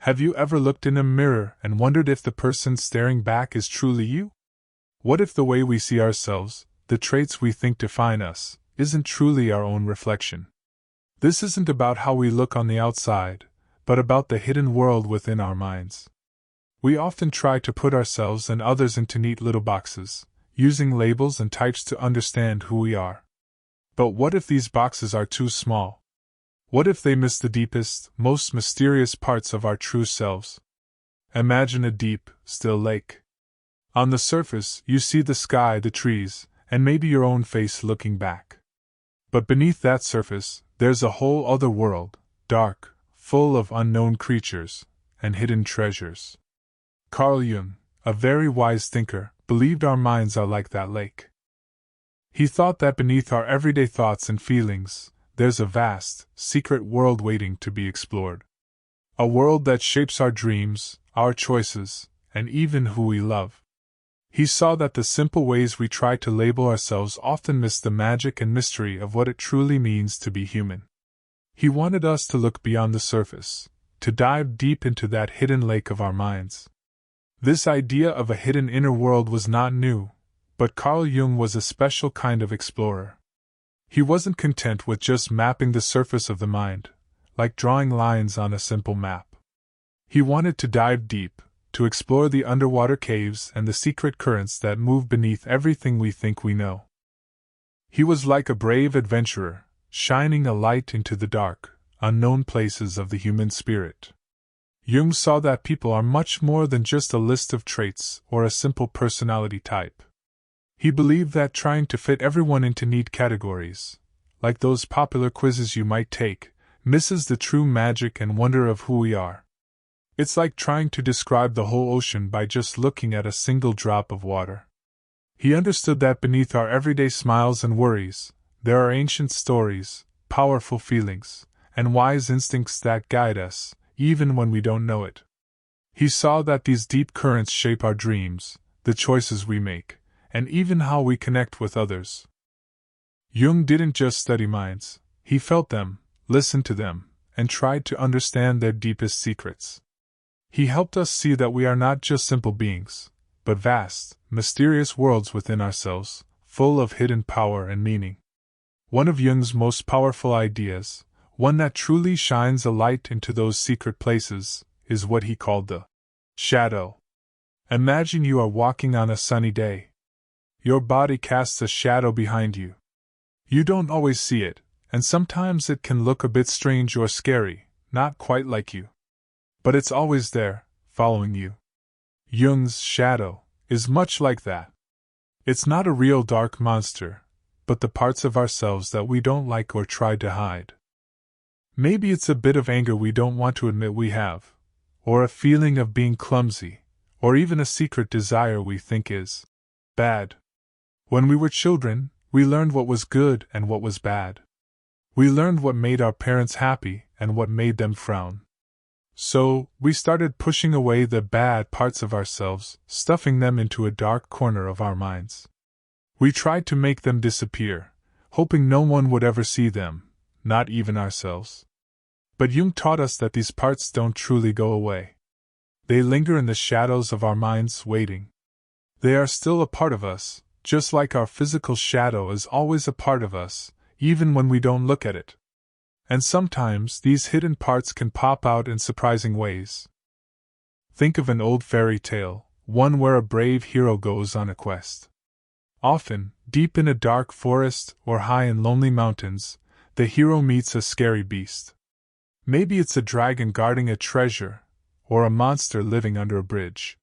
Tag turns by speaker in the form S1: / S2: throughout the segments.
S1: Have you ever looked in a mirror and wondered if the person staring back is truly you? What if the way we see ourselves, the traits we think define us, isn't truly our own reflection? This isn't about how we look on the outside, but about the hidden world within our minds. We often try to put ourselves and others into neat little boxes, using labels and types to understand who we are. But what if these boxes are too small? What if they miss the deepest, most mysterious parts of our true selves? Imagine a deep, still lake. On the surface, you see the sky, the trees, and maybe your own face looking back. But beneath that surface, there's a whole other world, dark, full of unknown creatures and hidden treasures. Carl Jung, a very wise thinker, believed our minds are like that lake. He thought that beneath our everyday thoughts and feelings, there's a vast, secret world waiting to be explored. A world that shapes our dreams, our choices, and even who we love. He saw that the simple ways we try to label ourselves often miss the magic and mystery of what it truly means to be human. He wanted us to look beyond the surface, to dive deep into that hidden lake of our minds. This idea of a hidden inner world was not new, but Carl Jung was a special kind of explorer. He wasn't content with just mapping the surface of the mind, like drawing lines on a simple map. He wanted to dive deep, to explore the underwater caves and the secret currents that move beneath everything we think we know. He was like a brave adventurer, shining a light into the dark, unknown places of the human spirit. Jung saw that people are much more than just a list of traits or a simple personality type. He believed that trying to fit everyone into neat categories, like those popular quizzes you might take, misses the true magic and wonder of who we are. It's like trying to describe the whole ocean by just looking at a single drop of water. He understood that beneath our everyday smiles and worries, there are ancient stories, powerful feelings, and wise instincts that guide us, even when we don't know it. He saw that these deep currents shape our dreams, the choices we make, and even how we connect with others. Jung didn't just study minds, he felt them, listened to them, and tried to understand their deepest secrets. He helped us see that we are not just simple beings, but vast, mysterious worlds within ourselves, full of hidden power and meaning. One of Jung's most powerful ideas, one that truly shines a light into those secret places, is what he called the shadow. Imagine you are walking on a sunny day. Your body casts a shadow behind you. You don't always see it, and sometimes it can look a bit strange or scary, not quite like you. But it's always there, following you. Jung's shadow is much like that. It's not a real dark monster, but the parts of ourselves that we don't like or try to hide. Maybe it's a bit of anger we don't want to admit we have, or a feeling of being clumsy, or even a secret desire we think is bad. When we were children, we learned what was good and what was bad. We learned what made our parents happy and what made them frown. So, we started pushing away the bad parts of ourselves, stuffing them into a dark corner of our minds. We tried to make them disappear, hoping no one would ever see them, not even ourselves. But Jung taught us that these parts don't truly go away. They linger in the shadows of our minds, waiting. They are still a part of us, just like our physical shadow is always a part of us, even when we don't look at it. And sometimes these hidden parts can pop out in surprising ways. Think of an old fairy tale, one where a brave hero goes on a quest. Often, deep in a dark forest or high in lonely mountains, the hero meets a scary beast. Maybe it's a dragon guarding a treasure, or a monster living under a bridge.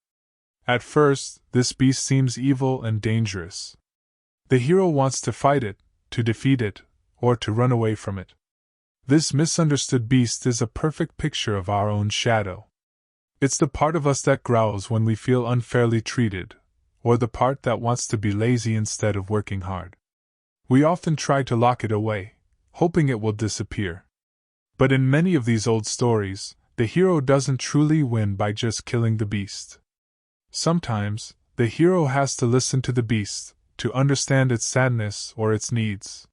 S1: At first, this beast seems evil and dangerous. The hero wants to fight it, to defeat it, or to run away from it. This misunderstood beast is a perfect picture of our own shadow. It's the part of us that growls when we feel unfairly treated, or the part that wants to be lazy instead of working hard. We often try to lock it away, hoping it will disappear. But in many of these old stories, the hero doesn't truly win by just killing the beast. Sometimes, the hero has to listen to the beast, to understand its sadness or its needs.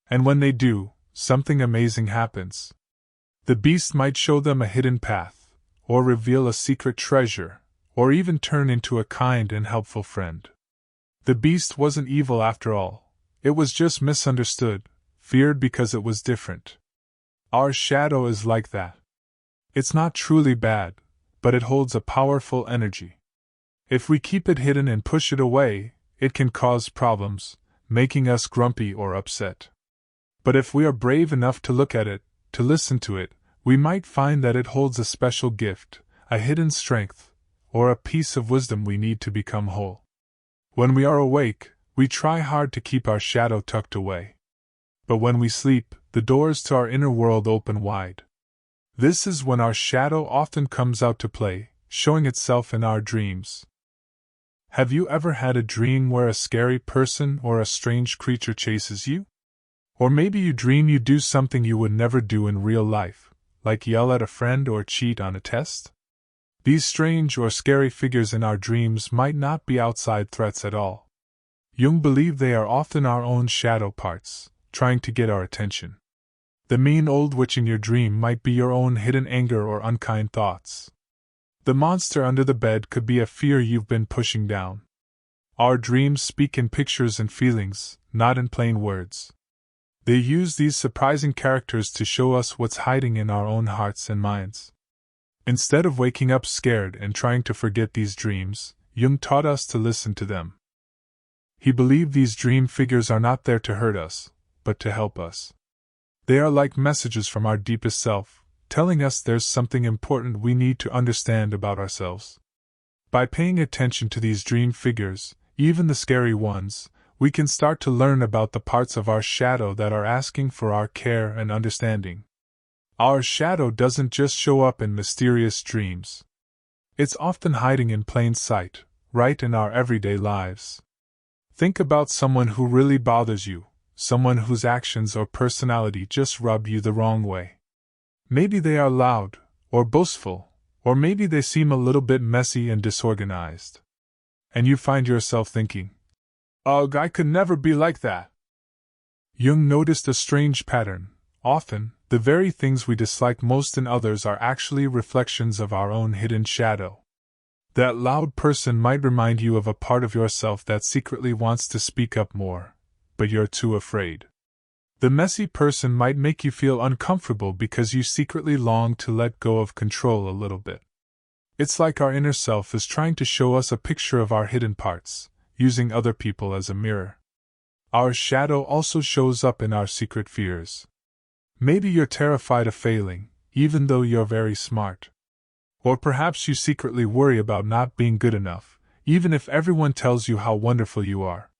S1: And when they do, something amazing happens. The beast might show them a hidden path, or reveal a secret treasure, or even turn into a kind and helpful friend. The beast wasn't evil after all, it was just misunderstood, feared because it was different. Our shadow is like that. It's not truly bad, but it holds a powerful energy. If we keep it hidden and push it away, it can cause problems, making us grumpy or upset. But if we are brave enough to look at it, to listen to it, we might find that it holds a special gift, a hidden strength, or a piece of wisdom we need to become whole. When we are awake, we try hard to keep our shadow tucked away. But when we sleep, the doors to our inner world open wide. This is when our shadow often comes out to play, showing itself in our dreams. Have you ever had a dream where a scary person or a strange creature chases you? Or maybe you dream you do something you would never do in real life, like yell at a friend or cheat on a test? These strange or scary figures in our dreams might not be outside threats at all. Jung believed they are often our own shadow parts, trying to get our attention. The mean old witch in your dream might be your own hidden anger or unkind thoughts. The monster under the bed could be a fear you've been pushing down. Our dreams speak in pictures and feelings, not in plain words. They use these surprising characters to show us what's hiding in our own hearts and minds. Instead of waking up scared and trying to forget these dreams, Jung taught us to listen to them. He believed these dream figures are not there to hurt us, but to help us. They are like messages from our deepest self, telling us there's something important we need to understand about ourselves. By paying attention to these dream figures, even the scary ones, we can start to learn about the parts of our shadow that are asking for our care and understanding. Our shadow doesn't just show up in mysterious dreams. It's often hiding in plain sight, right in our everyday lives. Think about someone who really bothers you, someone whose actions or personality just rub you the wrong way. Maybe they are loud, or boastful, or maybe they seem a little bit messy and disorganized. And you find yourself thinking, "Ugh, I could never be like that." Jung noticed a strange pattern. Often, the very things we dislike most in others are actually reflections of our own hidden shadow. That loud person might remind you of a part of yourself that secretly wants to speak up more, but you're too afraid. The messy person might make you feel uncomfortable because you secretly long to let go of control a little bit. It's like our inner self is trying to show us a picture of our hidden parts, using other people as a mirror. Our shadow also shows up in our secret fears. Maybe you're terrified of failing, even though you're very smart. Or perhaps you secretly worry about not being good enough, even if everyone tells you how wonderful you are.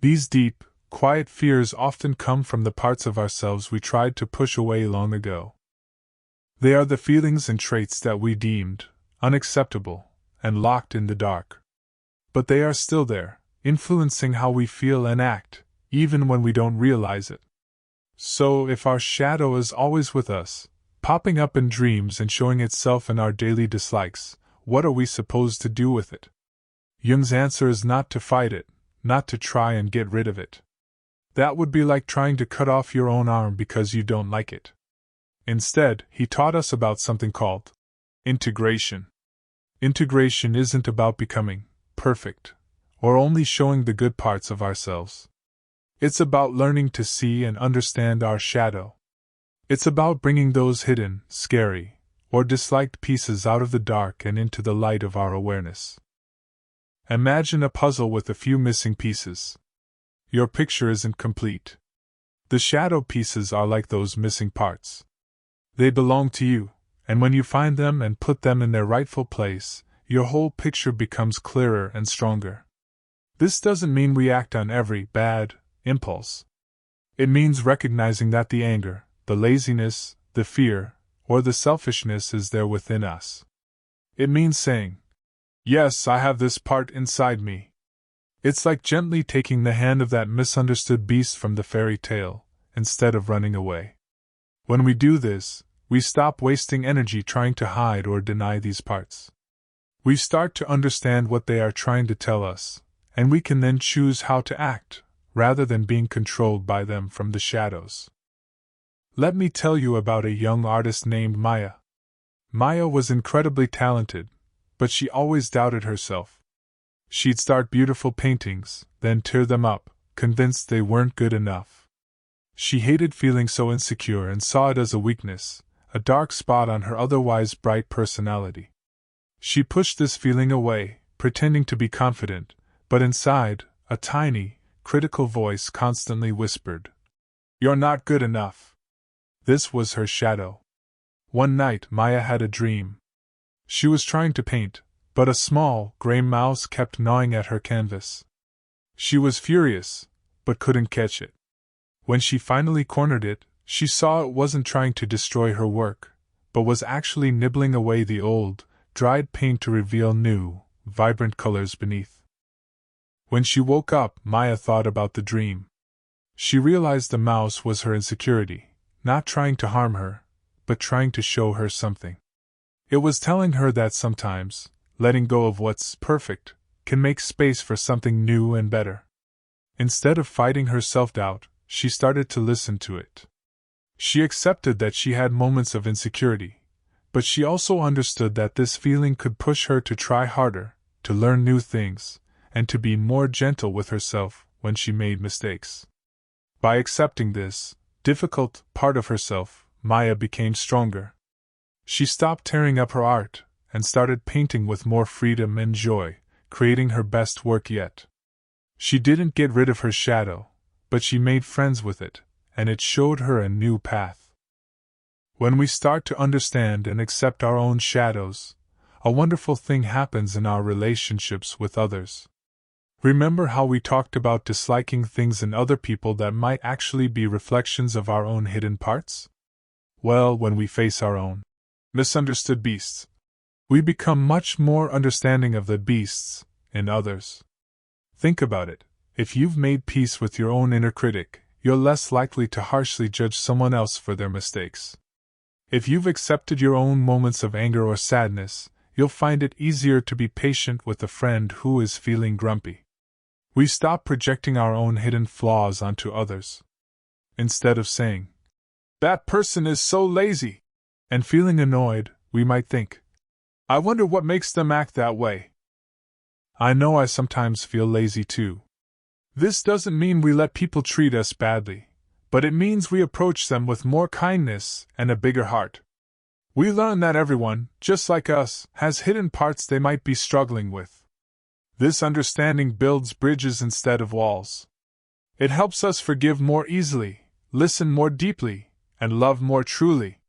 S1: These deep, quiet fears often come from the parts of ourselves we tried to push away long ago. They are the feelings and traits that we deemed unacceptable and locked in the dark. But they are still there, influencing how we feel and act, even when we don't realize it. So, if our shadow is always with us, popping up in dreams and showing itself in our daily dislikes, what are we supposed to do with it? Jung's answer is not to fight it, not to try and get rid of it. That would be like trying to cut off your own arm because you don't like it. Instead, he taught us about something called integration. Integration isn't about becoming perfect, or only showing the good parts of ourselves. It's about learning to see and understand our shadow. It's about bringing those hidden, scary, or disliked pieces out of the dark and into the light of our awareness. Imagine a puzzle with a few missing pieces. Your picture isn't complete. The shadow pieces are like those missing parts. They belong to you, and when you find them and put them in their rightful place, your whole picture becomes clearer and stronger. This doesn't mean we act on every bad impulse. It means recognizing that the anger, the laziness, the fear, or the selfishness is there within us. It means saying, "Yes, I have this part inside me." It's like gently taking the hand of that misunderstood beast from the fairy tale, instead of running away. When we do this, we stop wasting energy trying to hide or deny these parts. We start to understand what they are trying to tell us, and we can then choose how to act, rather than being controlled by them from the shadows. Let me tell you about a young artist named Maya. Maya was incredibly talented, but she always doubted herself. She'd start beautiful paintings, then tear them up, convinced they weren't good enough. She hated feeling so insecure and saw it as a weakness, a dark spot on her otherwise bright personality. She pushed this feeling away, pretending to be confident, but inside, a tiny, critical voice constantly whispered, "You're not good enough." This was her shadow. One night, Maya had a dream. She was trying to paint, but a small, gray mouse kept gnawing at her canvas. She was furious, but couldn't catch it. When she finally cornered it, she saw it wasn't trying to destroy her work, but was actually nibbling away the old, dried paint to reveal new, vibrant colors beneath. When she woke up, Maya thought about the dream. She realized the mouse was her insecurity, not trying to harm her, but trying to show her something. It was telling her that sometimes, letting go of what's perfect can make space for something new and better. Instead of fighting her self-doubt, she started to listen to it. She accepted that she had moments of insecurity, but she also understood that this feeling could push her to try harder, to learn new things, and to be more gentle with herself when she made mistakes. By accepting this difficult part of herself, Maya became stronger. She stopped tearing up her art and started painting with more freedom and joy, creating her best work yet. She didn't get rid of her shadow, but she made friends with it, and it showed her a new path. When we start to understand and accept our own shadows, a wonderful thing happens in our relationships with others. Remember how we talked about disliking things in other people that might actually be reflections of our own hidden parts? Well, when we face our own misunderstood beasts, we become much more understanding of the beasts in others. Think about it. If you've made peace with your own inner critic, you're less likely to harshly judge someone else for their mistakes. If you've accepted your own moments of anger or sadness, you'll find it easier to be patient with a friend who is feeling grumpy. We stop projecting our own hidden flaws onto others. Instead of saying, "That person is so lazy," and feeling annoyed, we might think, "I wonder what makes them act that way." I know I sometimes feel lazy too. This doesn't mean we let people treat us badly, but it means we approach them with more kindness and a bigger heart. We learn that everyone, just like us, has hidden parts they might be struggling with. This understanding builds bridges instead of walls. It helps us forgive more easily, listen more deeply, and love more truly.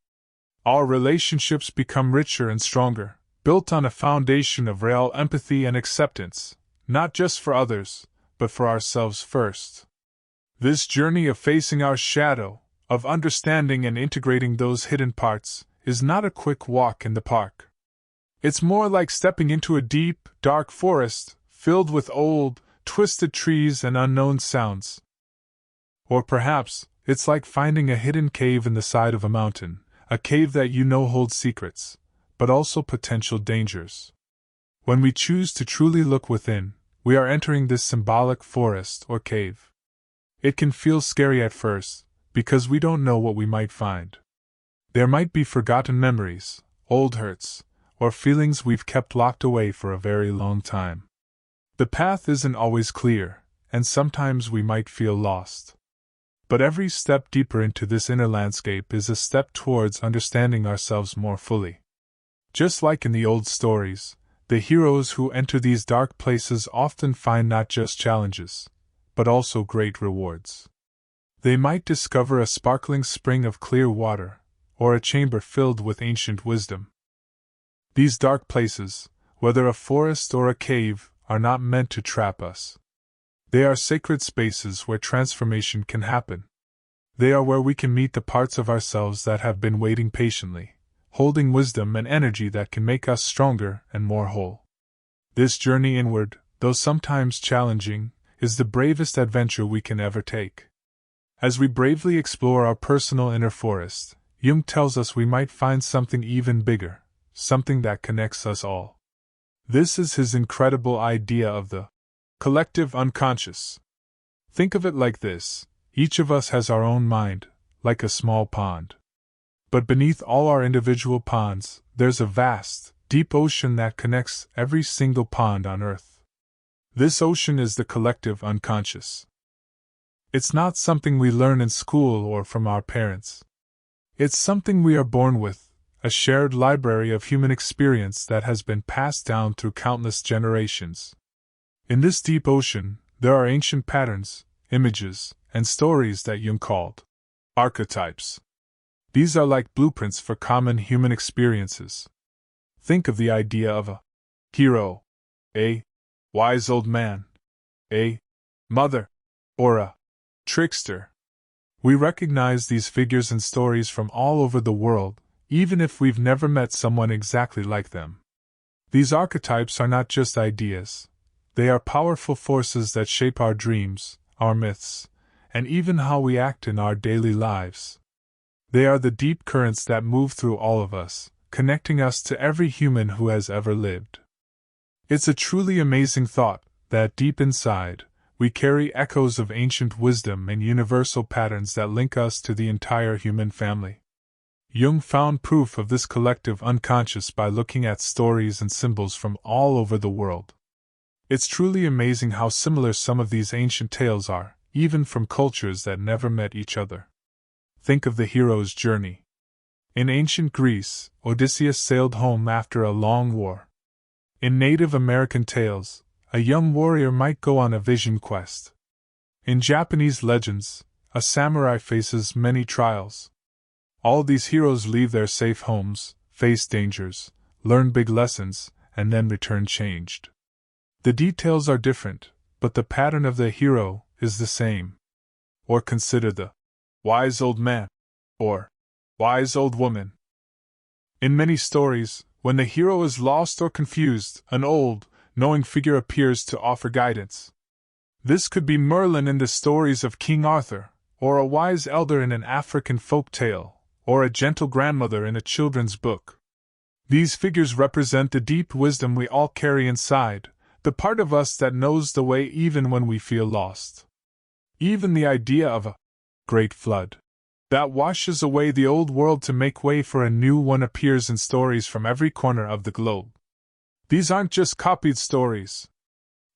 S1: Our relationships become richer and stronger, built on a foundation of real empathy and acceptance, not just for others, but for ourselves first. This journey of facing our shadow, of understanding and integrating those hidden parts, is not a quick walk in the park. It's more like stepping into a deep, dark forest, filled with old, twisted trees and unknown sounds. Or perhaps, it's like finding a hidden cave in the side of a mountain, a cave that you know holds secrets, but also potential dangers. When we choose to truly look within, we are entering this symbolic forest or cave. It can feel scary at first, because we don't know what we might find. There might be forgotten memories, old hurts, or feelings we've kept locked away for a very long time. The path isn't always clear, and sometimes we might feel lost. But every step deeper into this inner landscape is a step towards understanding ourselves more fully. Just like in the old stories, the heroes who enter these dark places often find not just challenges, but also great rewards. They might discover a sparkling spring of clear water, or a chamber filled with ancient wisdom. These dark places, whether a forest or a cave, are not meant to trap us. They are sacred spaces where transformation can happen. They are where we can meet the parts of ourselves that have been waiting patiently, holding wisdom and energy that can make us stronger and more whole. This journey inward, though sometimes challenging, is the bravest adventure we can ever take. As we bravely explore our personal inner forest, Jung tells us we might find something even bigger, something that connects us all. This is his incredible idea of the collective unconscious. Think of it like this: each of us has our own mind, like a small pond. But beneath all our individual ponds, there's a vast, deep ocean that connects every single pond on Earth. This ocean is the collective unconscious. It's not something we learn in school or from our parents. It's something we are born with, a shared library of human experience that has been passed down through countless generations. In this deep ocean, there are ancient patterns, images, and stories that Jung called archetypes. These are like blueprints for common human experiences. Think of the idea of a hero, a wise old man, a mother, or a trickster. We recognize these figures and stories from all over the world, even if we've never met someone exactly like them. These archetypes are not just ideas. They are powerful forces that shape our dreams, our myths, and even how we act in our daily lives. They are the deep currents that move through all of us, connecting us to every human who has ever lived. It's a truly amazing thought that deep inside, we carry echoes of ancient wisdom and universal patterns that link us to the entire human family. Jung found proof of this collective unconscious by looking at stories and symbols from all over the world. It's truly amazing how similar some of these ancient tales are, even from cultures that never met each other. Think of the hero's journey. In ancient Greece, Odysseus sailed home after a long war. In Native American tales, a young warrior might go on a vision quest. In Japanese legends, a samurai faces many trials. All these heroes leave their safe homes, face dangers, learn big lessons, and then return changed. The details are different, but the pattern of the hero is the same. Or consider the wise old man, or wise old woman. In many stories, when the hero is lost or confused, an old, knowing figure appears to offer guidance. This could be Merlin in the stories of King Arthur, or a wise elder in an African folk tale, or a gentle grandmother in a children's book. These figures represent the deep wisdom we all carry inside, the part of us that knows the way even when we feel lost. Even the idea of a great flood that washes away the old world to make way for a new one appears in stories from every corner of the globe. These aren't just copied stories.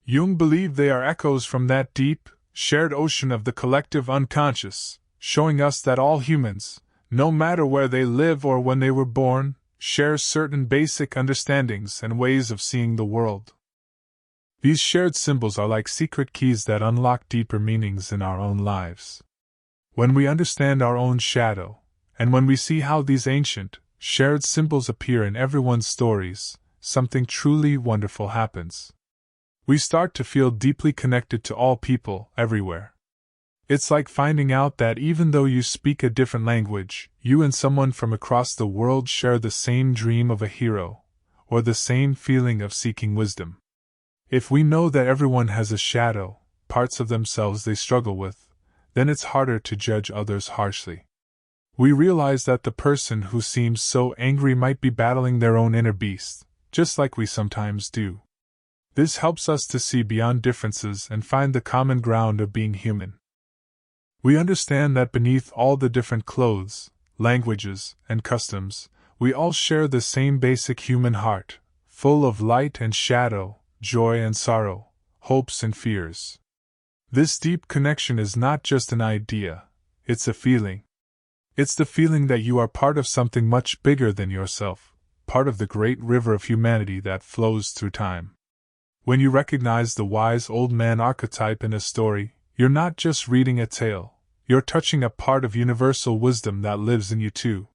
S1: Jung believed they are echoes from that deep, shared ocean of the collective unconscious, showing us that all humans, no matter where they live or when they were born, share certain basic understandings and ways of seeing the world. These shared symbols are like secret keys that unlock deeper meanings in our own lives. When we understand our own shadow, and when we see how these ancient, shared symbols appear in everyone's stories, something truly wonderful happens. We start to feel deeply connected to all people, everywhere. It's like finding out that even though you speak a different language, you and someone from across the world share the same dream of a hero, or the same feeling of seeking wisdom. If we know that everyone has a shadow, parts of themselves they struggle with, then it's harder to judge others harshly. We realize that the person who seems so angry might be battling their own inner beast, just like we sometimes do. This helps us to see beyond differences and find the common ground of being human. We understand that beneath all the different clothes, languages, and customs, we all share the same basic human heart, full of light and shadow, joy and sorrow, hopes and fears. This deep connection is not just an idea, it's a feeling. It's the feeling that you are part of something much bigger than yourself, part of the great river of humanity that flows through time. When you recognize the wise old man archetype in a story, you're not just reading a tale, you're touching a part of universal wisdom that lives in you too.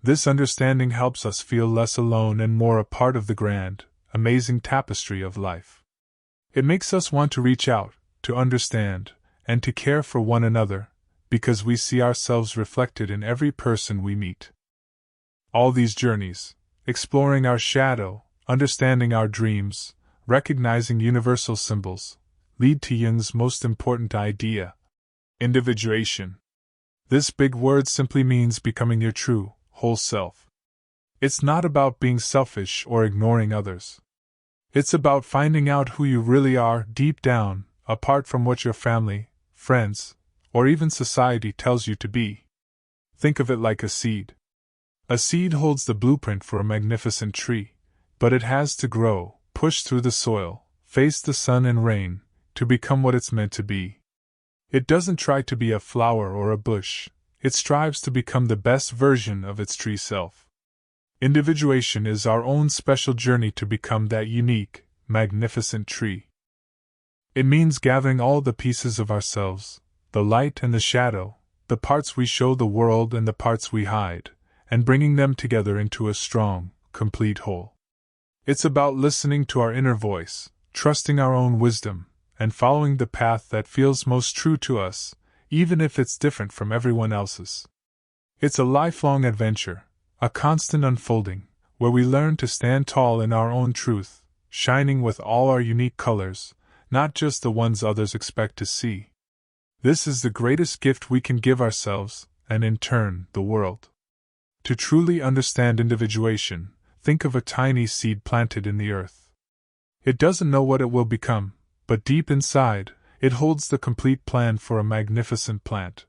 S1: This understanding helps us feel less alone and more a part of the grand, amazing tapestry of life. It makes us want to reach out, to understand, and to care for one another, because we see ourselves reflected in every person we meet. All these journeys, exploring our shadow, understanding our dreams, recognizing universal symbols, lead to Jung's most important idea: individuation. This big word simply means becoming your true, whole self. It's not about being selfish or ignoring others. It's about finding out who you really are deep down, apart from what your family, friends, or even society tells you to be. Think of it like a seed. A seed holds the blueprint for a magnificent tree, but it has to grow, push through the soil, face the sun and rain, to become what it's meant to be. It doesn't try to be a flower or a bush, it strives to become the best version of its tree self. Individuation is our own special journey to become that unique, magnificent tree. It means gathering all the pieces of ourselves, the light and the shadow, the parts we show the world and the parts we hide, and bringing them together into a strong, complete whole. It's about listening to our inner voice, trusting our own wisdom, and following the path that feels most true to us, even if it's different from everyone else's. It's a lifelong adventure, a constant unfolding, where we learn to stand tall in our own truth, shining with all our unique colors, not just the ones others expect to see. This is the greatest gift we can give ourselves, and in turn, the world. To truly understand individuation, think of a tiny seed planted in the earth. It doesn't know what it will become, but deep inside, it holds the complete plan for a magnificent plant.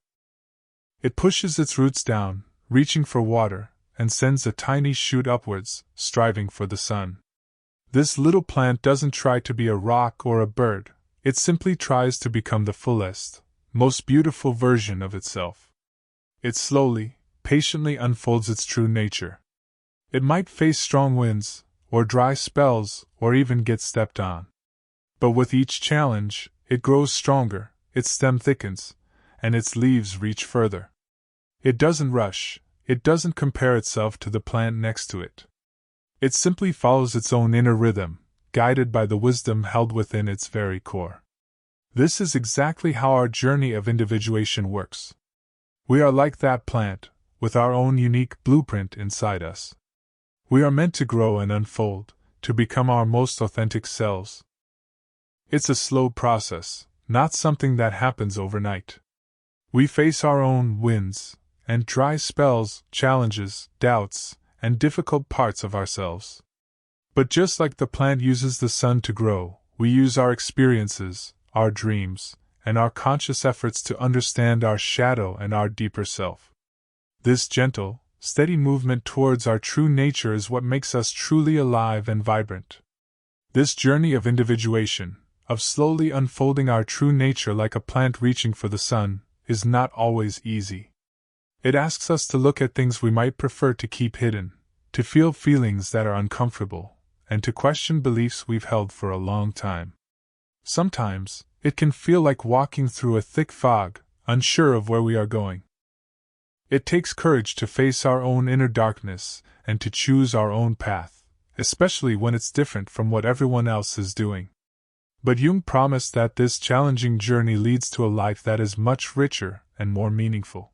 S1: It pushes its roots down, reaching for water, and sends a tiny shoot upwards, striving for the sun. This little plant doesn't try to be a rock or a bird, it simply tries to become the fullest, most beautiful version of itself. It slowly, patiently unfolds its true nature. It might face strong winds, or dry spells, or even get stepped on. But with each challenge, it grows stronger, its stem thickens, and its leaves reach further. It doesn't rush, it doesn't compare itself to the plant next to it. It simply follows its own inner rhythm, guided by the wisdom held within its very core. This is exactly how our journey of individuation works. We are like that plant, with our own unique blueprint inside us. We are meant to grow and unfold, to become our most authentic selves. It's a slow process, not something that happens overnight. We face our own wins and dry spells, challenges, doubts, and difficult parts of ourselves. But just like the plant uses the sun to grow, we use our experiences, our dreams, and our conscious efforts to understand our shadow and our deeper self. This gentle, steady movement towards our true nature is what makes us truly alive and vibrant. This journey of individuation, of slowly unfolding our true nature like a plant reaching for the sun, is not always easy. It asks us to look at things we might prefer to keep hidden, to feel feelings that are uncomfortable, and to question beliefs we've held for a long time. Sometimes, it can feel like walking through a thick fog, unsure of where we are going. It takes courage to face our own inner darkness and to choose our own path, especially when it's different from what everyone else is doing. But Jung promised that this challenging journey leads to a life that is much richer and more meaningful.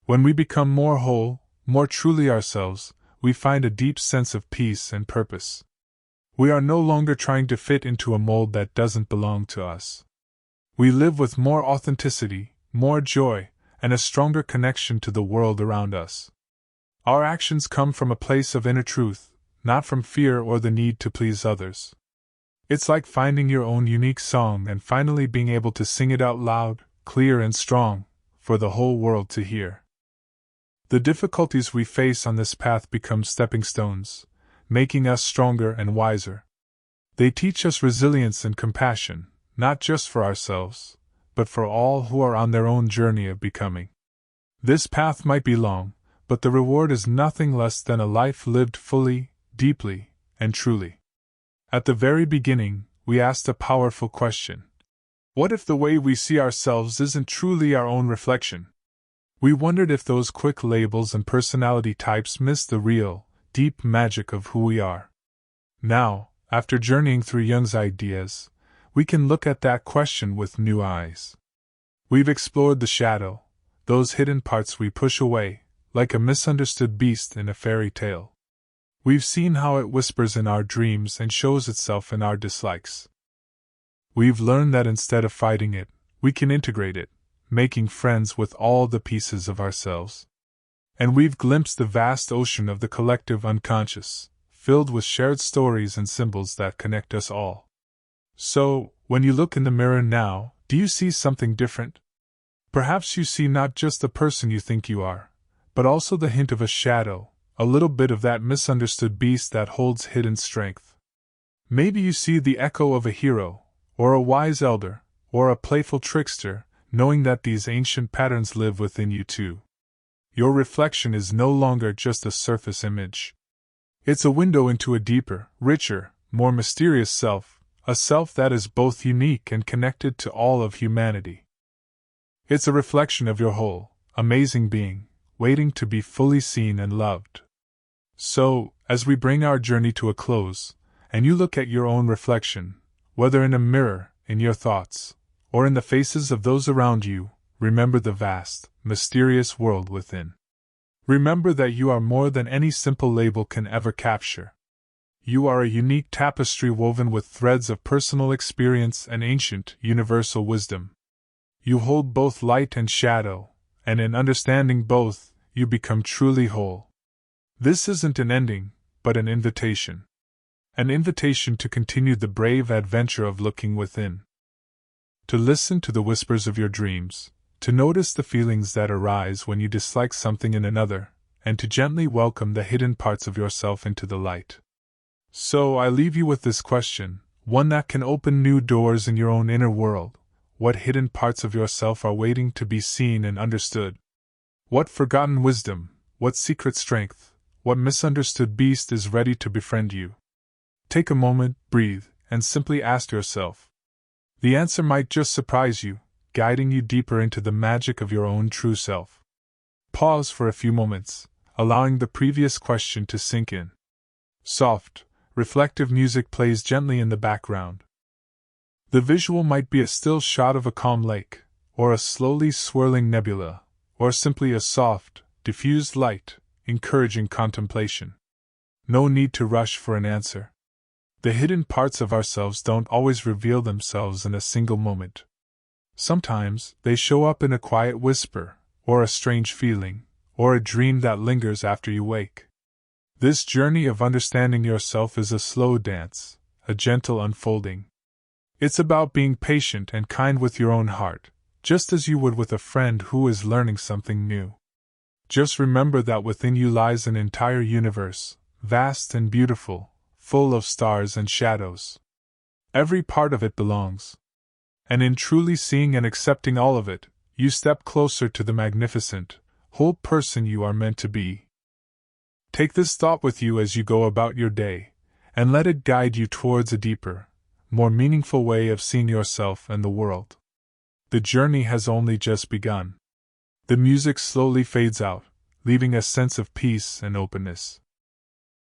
S1: When we become more whole, more truly ourselves, we find a deep sense of peace and purpose. We are no longer trying to fit into a mold that doesn't belong to us. We live with more authenticity, more joy, and a stronger connection to the world around us. Our actions come from a place of inner truth, not from fear or the need to please others. It's like finding your own unique song and finally being able to sing it out loud, clear and strong, for the whole world to hear. The difficulties we face on this path become stepping stones, making us stronger and wiser. They teach us resilience and compassion, not just for ourselves, but for all who are on their own journey of becoming. This path might be long, but the reward is nothing less than a life lived fully, deeply, and truly. At the very beginning, we asked a powerful question. What if the way we see ourselves isn't truly our own reflection? We wondered if those quick labels and personality types miss the real, deep magic of who we are. Now, after journeying through Jung's ideas, we can look at that question with new eyes. We've explored the shadow, those hidden parts we push away, like a misunderstood beast in a fairy tale. We've seen how it whispers in our dreams and shows itself in our dislikes. We've learned that instead of fighting it, we can integrate it, making friends with all the pieces of ourselves. And we've glimpsed the vast ocean of the collective unconscious, filled with shared stories and symbols that connect us all. So, when you look in the mirror now, do you see something different? Perhaps you see not just the person you think you are, but also the hint of a shadow, a little bit of that misunderstood beast that holds hidden strength. Maybe you see the echo of a hero, or a wise elder, or a playful trickster, knowing that these ancient patterns live within you too. Your reflection is no longer just a surface image. It's a window into a deeper, richer, more mysterious self, a self that is both unique and connected to all of humanity. It's a reflection of your whole, amazing being, waiting to be fully seen and loved. So, as we bring our journey to a close, and you look at your own reflection, whether in a mirror, in your thoughts, or in the faces of those around you, remember the vast, mysterious world within. Remember that you are more than any simple label can ever capture. You are a unique tapestry woven with threads of personal experience and ancient, universal wisdom. You hold both light and shadow, and in understanding both, you become truly whole. This isn't an ending, but an invitation. An invitation to continue the brave adventure of looking within. To listen to the whispers of your dreams, to notice the feelings that arise when you dislike something in another, and to gently welcome the hidden parts of yourself into the light. So I leave you with this question, one that can open new doors in your own inner world. What hidden parts of yourself are waiting to be seen and understood? What forgotten wisdom, what secret strength, what misunderstood beast is ready to befriend you? Take a moment, breathe, and simply ask yourself. The answer might just surprise you, guiding you deeper into the magic of your own true self. Pause for a few moments, allowing the previous question to sink in. Soft, reflective music plays gently in the background. The visual might be a still shot of a calm lake, or a slowly swirling nebula, or simply a soft, diffused light, encouraging contemplation. No need to rush for an answer. The hidden parts of ourselves don't always reveal themselves in a single moment. Sometimes, they show up in a quiet whisper, or a strange feeling, or a dream that lingers after you wake. This journey of understanding yourself is a slow dance, a gentle unfolding. It's about being patient and kind with your own heart, just as you would with a friend who is learning something new. Just remember that within you lies an entire universe, vast and beautiful, full of stars and shadows. Every part of it belongs. And in truly seeing and accepting all of it, you step closer to the magnificent, whole person you are meant to be. Take this thought with you as you go about your day, and let it guide you towards a deeper, more meaningful way of seeing yourself and the world. The journey has only just begun. The music slowly fades out, leaving a sense of peace and openness.